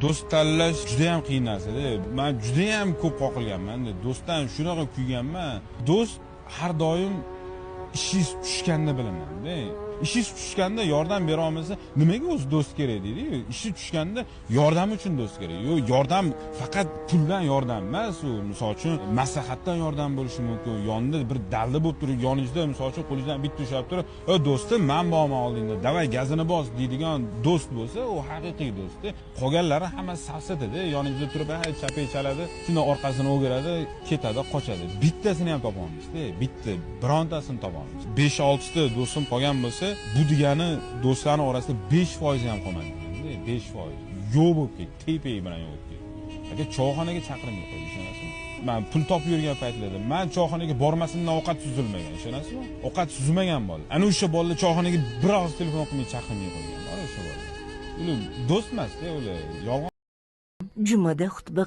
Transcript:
do'st tanlash juda ham qiyin narsa-da. Men juda ham ko'p qoqilganman. Do'stdan shunaqa kuyganman. Do'st har doim ishingiz tushganda bilaman-da. Ishingiz tushganda yordam bera olmasa, nimaga o'zi do'st kerak deydi-ku. Ishi tushganda yordam uchun do'st kerak. Yo'q, yordam faqat puldan yordam emas, u misol uchun maslahatdan yordam bo'lishi mumkin. Yonida bir dalda bo'lib turib, yoningizda misol uchun qo'lingizdan bitta ushlab turib, "Ey do'stim, men borman oldingda, davay gazini bos" deydigan do'st bo'lsa, u haqiqiy do'st. Qolganlari hammasi safsata-da, yoningizda turib, "Hay, chapay chaladi", shunday orqasini o'giradi, ketadi, qochadi. Bittasini ham topa olmaysiz-da, bitta, birontasini topa olmaysiz. 5-6 ta do'stim qolgan bo'lsa, bu degani do'stlarning orasida 5% ham qolmadi deganda, 5%. Yo'q bo'lib ketdi, tepay bilan yo'q bo'lib ketdi. Aka choyxonaga chaqirmay qo'ydi, ishonasizmi? Men pul topib yurgan paytlarda men choyxonaga bormasimdan ovqat suzilmagan, ishonasizmi? Ovqat suzmagan bolalar. Ana o'sha bolalar choyxonaga bir oz telefon qilmay chaqirmay qo'ygan. Mana o'sha bolalar. Ular do'st emas-da, ular yolg'on. Jumada xutba